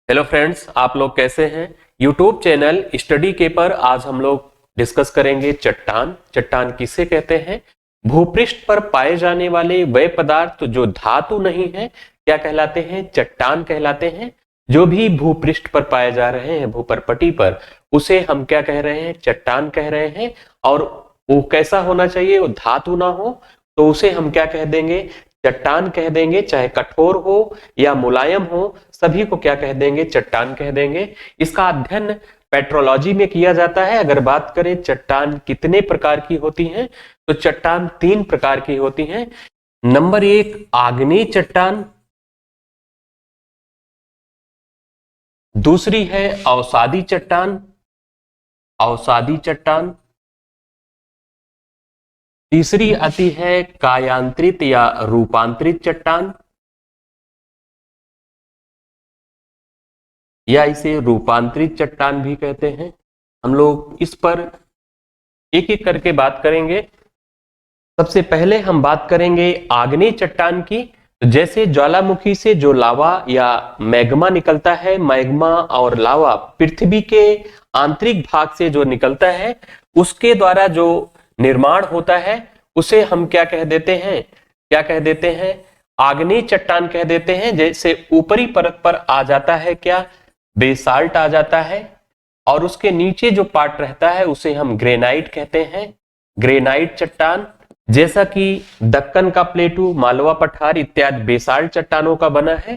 Hello friends, आप लोग कैसे हैं। यूट्यूब चैनल स्टडी के पर आज हम लोग डिस्कस करेंगे चट्टान। चट्टान किसे कहते हैं। भूपृष्ठ पर पाए जाने वाले वे पदार्थ जो धातु नहीं है क्या कहलाते हैं, चट्टान कहलाते हैं। जो भी भूपृष्ठ पर पाए जा रहे हैं, भूपरपटी पर, उसे हम क्या कह रहे हैं, चट्टान कह रहे हैं। और वो कैसा होना चाहिए, वो धातु ना हो तो उसे हम क्या कह देंगे, चट्टान कह देंगे। चाहे कठोर हो या मुलायम हो, सभी को क्या कह देंगे, चट्टान कह देंगे। इसका अध्ययन पेट्रोलॉजी में किया जाता है। अगर बात करें चट्टान कितने प्रकार की होती हैं, तो चट्टान 3 प्रकार की होती हैं। नंबर 1 आग्नेय चट्टान, दूसरी है अवसादी चट्टान, अवसादी चट्टान, तीसरी आती है कायांतरित या रूपांतरित चट्टान, या इसे रूपांतरित चट्टान भी कहते हैं। हम लोग इस पर एक एक करके बात करेंगे। सबसे पहले हम बात करेंगे आग्नेय चट्टान की। जैसे ज्वालामुखी से जो लावा या मैग्मा निकलता है, मैग्मा और लावा पृथ्वी के आंतरिक भाग से जो निकलता है, उसके द्वारा जो निर्माण होता है, उसे हम क्या कह देते हैं, क्या कह देते हैं, आग्नेय चट्टान कह देते हैं। जैसे ऊपरी परत पर आ जाता है क्या, बेसाल्ट आ जाता है, और उसके नीचे जो पार्ट रहता है उसे हम ग्रेनाइट कहते हैं, ग्रेनाइट चट्टान। जैसा कि दक्कन का प्लेटू, मालवा पठार इत्यादि बेसाल्ट चट्टानों का बना है।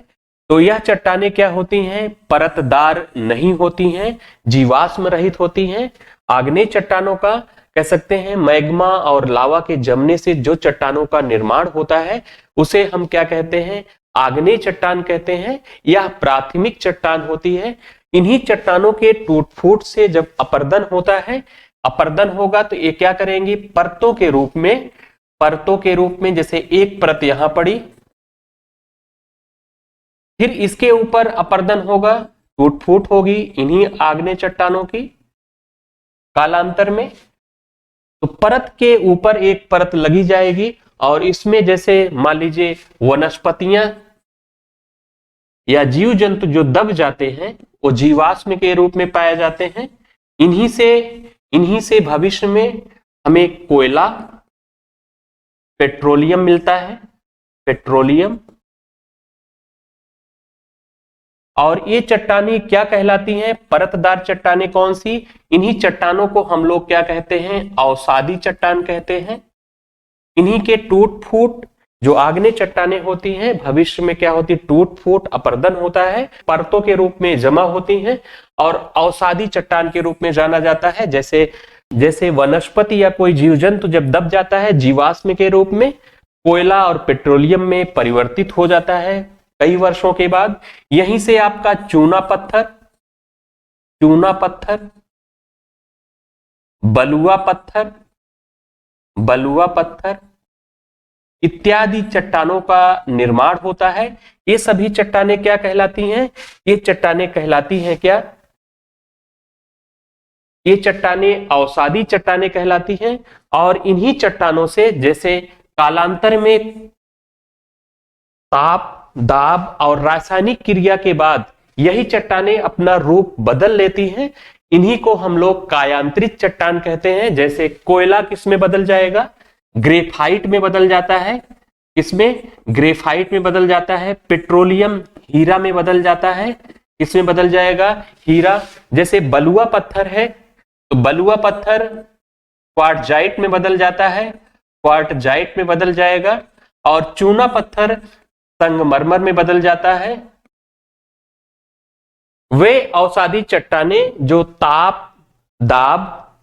तो यह चट्टानें क्या होती हैं, परतदार नहीं होती हैं, जीवाश्म रहित होती हैं। आग्नेय चट्टानों का कह सकते हैं, मैग्मा और लावा के जमने से जो चट्टानों का निर्माण होता है उसे हम क्या कहते हैं, आग्नेय चट्टान कहते हैं। यह प्राथमिक चट्टान होती है। इन्हीं चट्टानों के टूट फूट से जब अपर्दन होता है, अपर्दन होगा तो ये क्या करेंगी, परतों के रूप में, परतों के रूप में, जैसे एक परत यहां पड़ी, फिर इसके ऊपर अपर्दन होगा, टूट फूट होगी इन्हीं आग्नेय चट्टानों की कालांतर में। तो परत के ऊपर एक परत लगी जाएगी और इसमें जैसे मान लीजिए वनस्पतियां या जीव जंतु जो दब जाते हैं वो जीवाश्म के रूप में पाए जाते हैं। इन्हीं से भविष्य में हमें कोयला, पेट्रोलियम मिलता है, पेट्रोलियम। और ये चट्टानें क्या कहलाती हैं, परतदार चट्टानें कौन सी, इन्हीं चट्टानों को हम लोग क्या कहते हैं, अवसादी चट्टान कहते हैं। इन्हीं के टूट फूट जो आग्नेय चट्टानें होती हैं, भविष्य में क्या होती, टूट फूट अपर्दन होता है, परतों के रूप में जमा होती हैं और अवसादी चट्टान के रूप में जाना जाता है। जैसे वनस्पति या कोई जीव जंतु जब दब जाता है, जीवाश्म के रूप में कोयला और पेट्रोलियम में परिवर्तित हो जाता है कई वर्षों के बाद। यहीं से आपका चूना पत्थर, चूना पत्थर, बलुआ पत्थर, बलुआ पत्थर इत्यादि चट्टानों का निर्माण होता है। ये सभी चट्टानें क्या कहलाती हैं, ये चट्टानें कहलाती हैं क्या, ये चट्टानें अवसादी चट्टानें कहलाती हैं। और इन्हीं चट्टानों से जैसे कालांतर में ताप, दाब और रासायनिक क्रिया के बाद यही चट्टानें अपना रूप बदल लेती हैं। इन्हीं को हम लोग कायांतरित चट्टान कहते हैं। जैसे कोयला किसमें बदल जाएगा, ग्रेफाइट में बदल जाता है, किसमें, ग्रेफाइट में बदल जाता है। पेट्रोलियम हीरा में बदल जाता है, किसमें बदल जाएगा, हीरा। जैसे बलुआ पत्थर है तो बलुआ पत्थर क्वार्टजाइट में बदल जाता है, क्वार्टजाइट में बदल जाएगा। और चूना पत्थर संगमरमर में बदल जाता है। वे अवसादी चट्टानें जो ताप, दाब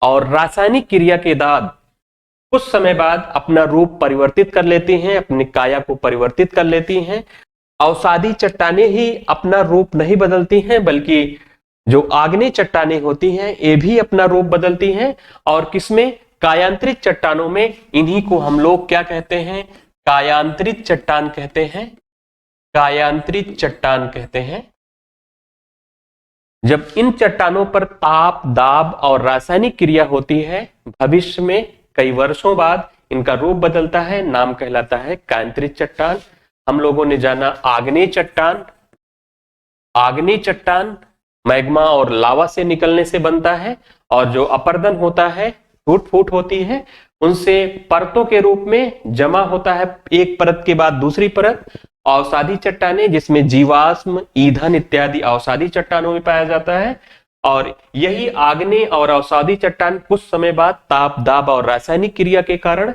और रासायनिक क्रिया के बाद कुछ समय बाद अपना रूप परिवर्तित कर लेती हैं, अपनी काया को परिवर्तित कर लेती हैं। अवसादी चट्टानें ही अपना रूप नहीं बदलती हैं, बल्कि जो आग्नेय चट्टानें होती हैं ये भी अपना रूप बदलती हैं। और किसमें, कायांतरित चट्टानों में। इन्हीं को हम लोग क्या कहते हैं, कायांतरित चट्टान कहते हैं, कायांतरित चट्टान कहते हैं। जब इन चट्टानों पर ताप, दाब और रासायनिक क्रिया होती है, भविष्य में कई वर्षों बाद इनका रूप बदलता है, नाम कहलाता है कायांतरित चट्टान। हम लोगों ने जाना आग्नेय चट्टान, आग्नेय चट्टान मैग्मा और लावा से निकलने से बनता है, और जो अपर्दन होता है, टूट फूट होती है, उनसे परतों के रूप में जमा होता है, एक परत के बाद दूसरी परत। अवसादी चट्टानें जिसमें जीवाश्म, ईंधन इत्यादि अवसादी चट्टानों में पाया जाता है, और यही आग्नेय और अवसादी चट्टान कुछ समय बाद ताप, दाब और रासायनिक क्रिया के कारण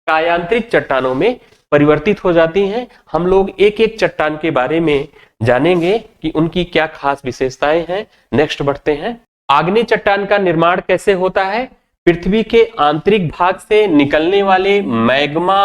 कायांतरित चट्टानों में परिवर्तित हो जाती हैं। हम लोग एक एक चट्टान के बारे में जानेंगे कि उनकी क्या खास विशेषताएं हैं। नेक्स्ट बढ़ते हैं। आग्नेय चट्टान का निर्माण कैसे होता है? पृथ्वी के आंतरिक भाग से निकलने वाले मैग्मा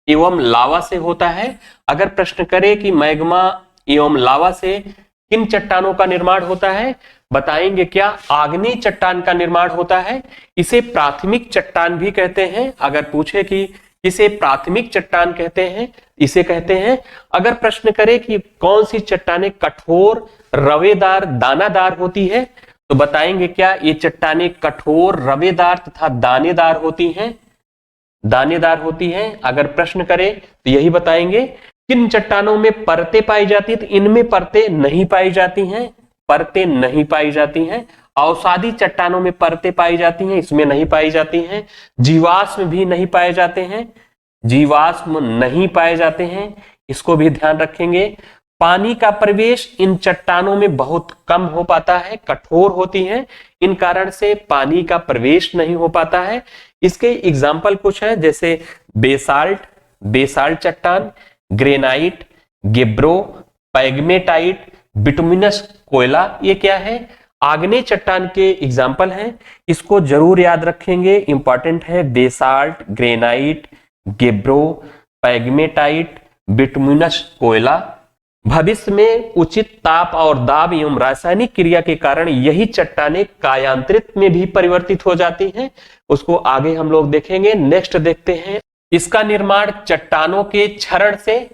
एवं लावा से होता है। अगर प्रश्न करे कि मैग्मा एवं लावा से किन चट्टानों का निर्माण होता है, बताएंगे क्या? आग्नेय चट्टान का निर्माण होता है। इसे प्राथमिक चट्टान भी कहते हैं। अगर पूछे कि इसे प्राथमिक चट्टान कहते हैं, इसे कहते हैं। अगर प्रश्न करे कि कौन सी चट्टानें कठोर, रवेदार, दानादार होती है, तो बताएंगे क्या? ये चट्टानें कठोर, रवेदार तथा दानेदार होती हैं, दानेदार होती हैं। अगर प्रश्न करे तो यही बताएंगे। किन चट्टानों में परतें पाई जाती है? तो इनमें परतें नहीं पाई जाती हैं, परतें नहीं पाई जाती हैं। अवसादी चट्टानों में परतें पाई जाती हैं, इसमें नहीं पाई जाती हैं। जीवाश्म भी नहीं पाए जाते हैं, जीवाश्म नहीं पाए जाते हैं, इसको भी ध्यान रखेंगे। पानी का प्रवेश इन चट्टानों में बहुत कम हो पाता है, कठोर होती हैं, इन कारण से पानी का प्रवेश नहीं हो पाता है। इसके एग्जाम्पल कुछ है, जैसे बेसाल्ट, बेसाल्ट चट्टान, ग्रेनाइट, गेब्रो, पैग्मेटाइट, बिटुमिनस कोयला, ये क्या है? आग्नेय चट्टान के एग्जाम्पल हैं, इसको जरूर याद रखेंगे, इंपॉर्टेंट है। बेसाल्ट, ग्रेनाइट, गेब्रो, पैग्मेटाइट, बिटुमिनस कोयला। भविष्य में उचित ताप और दाब एवं रासायनिक क्रिया के कारण यही चट्टानें कायांतरित में भी परिवर्तित हो जाती हैं, उसको आगे हम लोग देखेंगे। नेक्स्ट देखते हैं। इसका निर्माण चट्टानों के क्षरण से,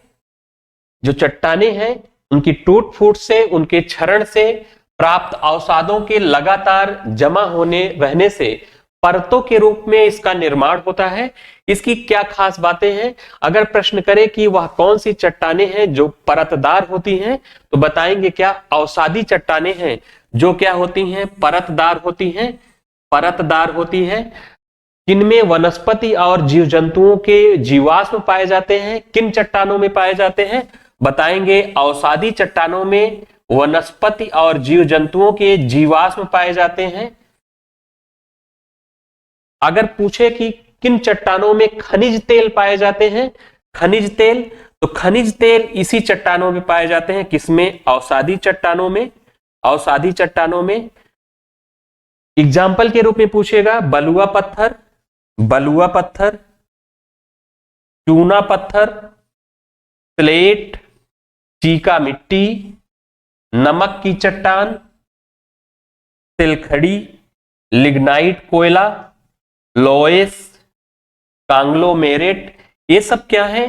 जो चट्टानें हैं उनकी टूट फूट से, उनके क्षरण से प्राप्त अवसादों के लगातार जमा होने रहने से परतों के रूप में इसका निर्माण होता है। इसकी क्या खास बातें हैं? अगर प्रश्न करे कि वह कौन सी चट्टानें हैं जो परतदार होती हैं, तो बताएंगे क्या? अवसादी चट्टानें हैं जो क्या होती हैं? परतदार होती हैं, परतदार होती हैं। किनमें वनस्पति और जीव जंतुओं के जीवाश्म पाए जाते हैं? किन चट्टानों में पाए जाते हैं? बताएंगे अवसादी चट्टानों में वनस्पति और जीव जंतुओं के जीवाश्म पाए जाते हैं। अगर पूछे कि किन चट्टानों में खनिज तेल पाए जाते हैं, खनिज तेल, तो खनिज तेल इसी चट्टानों में पाए जाते हैं। किसमें? अवसादी चट्टानों में, अवसादी चट्टानों में। एग्जाम्पल के रूप में पूछेगा बलुआ पत्थर, बलुआ पत्थर, चूना पत्थर, स्लेट, चीका मिट्टी, नमक की चट्टान, तिलखड़ी, लिग्नाइट कोयला, लोएस, कांग्लोमेरेट, ये सब क्या है?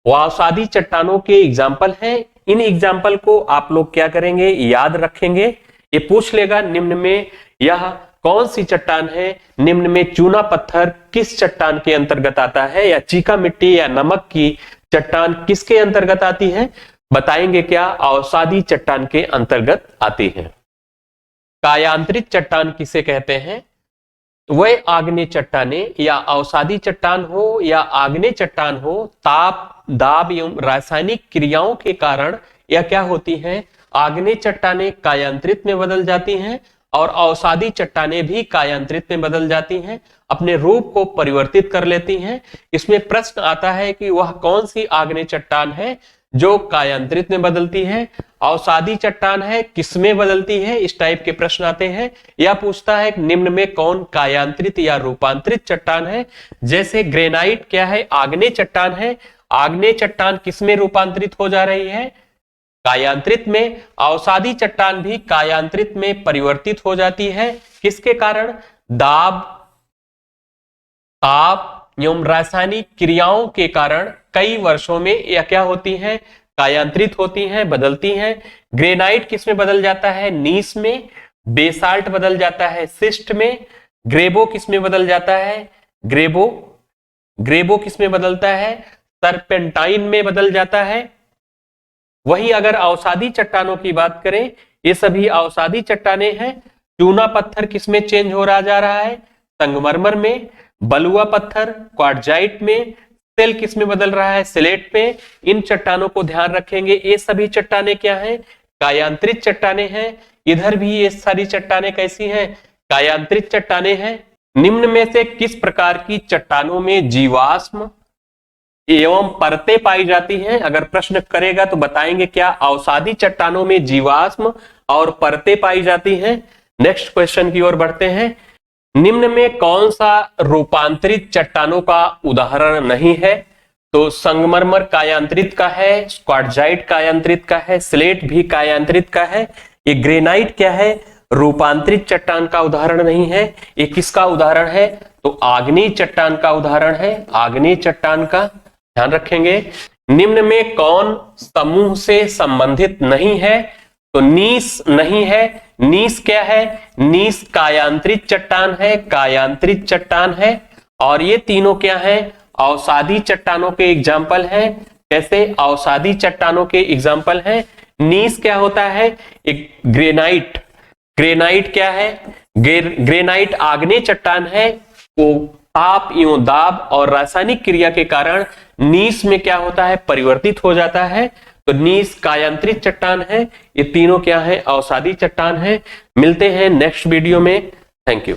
अवसादी चट्टानों के एग्जाम्पल हैं। इन एग्जाम्पल को आप लोग क्या करेंगे? याद रखेंगे। ये पूछ लेगा निम्न में यह कौन सी चट्टान है, निम्न में चूना पत्थर किस चट्टान के अंतर्गत आता है, या चीका मिट्टी या नमक की चट्टान किसके अंतर्गत आती है? बताएंगे क्या? अवसादी चट्टान के अंतर्गत आती है। कायांतरित चट्टान किसे कहते हैं? वह आग्नेय चट्टानें या अवसादी चट्टान हो या आग्नेय चट्टान हो, ताप, दाब एवं रासायनिक क्रियाओं के कारण यह क्या होती हैं? आग्नेय चट्टानें कायांतरित में बदल जाती हैं, और अवसादी चट्टानें भी कायांतरित में बदल जाती हैं, अपने रूप को परिवर्तित कर लेती हैं। इसमें प्रश्न आता है कि वह कौन सी आग्नेय चट्टान है जो कायांतरित में बदलती है, अवसादी चट्टान है, किसमें बदलती है? इस टाइप के प्रश्न आते हैं। यह पूछता है निम्न में कौन कायांतरित या रूपांतरित चट्टान है? जैसे ग्रेनाइट क्या है? आग्नेय चट्टान है, आग्नेय चट्टान किसमें रूपांतरित हो जा रही है? कायांतरित में। अवसादी चट्टान भी कायांतरित में परिवर्तित हो जाती है, किसके कारण? दाब, ताप एवं रासायनिक क्रियाओं के कारण कई वर्षों में यह क्या होती हैं? कायांतरित होती हैं, बदलती हैं। ग्रेनाइट किसमें बदल जाता है? नीस में। बेसाल्ट बदल जाता है सिस्ट में। ग्रेबो किसमें बदल जाता है? ग्रेबो, ग्रेबो किसमें बदलता है? सरपेंटाइन में बदल जाता है। वही अगर अवसादी चट्टानों की बात करें, ये सभी अवसादी चट्टानें हैं। चूना पत्थर किसमें चेंज हो रहा जा रहा है? संगमरमर में। बलुआ पत्थर क्वार्टजाइट में। सेल किसमें बदल रहा है? स्लेट में। इन चट्टानों को ध्यान रखेंगे। ये सभी चट्टानें क्या हैं? कायांतरित चट्टानें हैं। इधर भी ये सारी चट्टानें कैसी हैं? कायांतरित चट्टानें हैं। निम्न में से किस प्रकार की चट्टानों में जीवाश्म एवं परतें पाई जाती हैं? अगर प्रश्न करेगा तो बताएंगे क्या? अवसादी चट्टानों में जीवाश्म और परतें पाई जाती हैं। नेक्स्ट क्वेश्चन की ओर बढ़ते हैं। निम्न में कौन सा रूपांतरित चट्टानों का उदाहरण नहीं है? तो संगमरमर कायांतरित का है, क्वार्टजाइट कायांतरित का है, स्लेट भी कायांतरित का है। ये ग्रेनाइट क्या है? रूपांतरित चट्टान का उदाहरण नहीं है। ये किसका उदाहरण है? तो आग्नेय चट्टान का उदाहरण है, आग्नेय चट्टान का। ध्यान रखेंगे। निम्न में कौन समूह से संबंधित नहीं है? तो नीस नहीं है। नीस क्या है? नीस कायांतरित चट्टान है, कायांतरित चट्टान है। और ये तीनों क्या है? अवसादी चट्टानों के एग्जाम्पल हैं। कैसे? अवसादी चट्टानों के एग्जाम्पल हैं। नीस क्या होता है? एक ग्रेनाइट। ग्रेनाइट क्या है? ग्रेनाइट आग्नेय चट्टान है। वो ताप एवं दाब और रासायनिक क्रिया के कारण नीस में क्या होता है? परिवर्तित हो जाता है। तो नीस कायांतरित चट्टान है। ये तीनों क्या है? अवसादी चट्टान है। मिलते हैं नेक्स्ट वीडियो में। Thank you.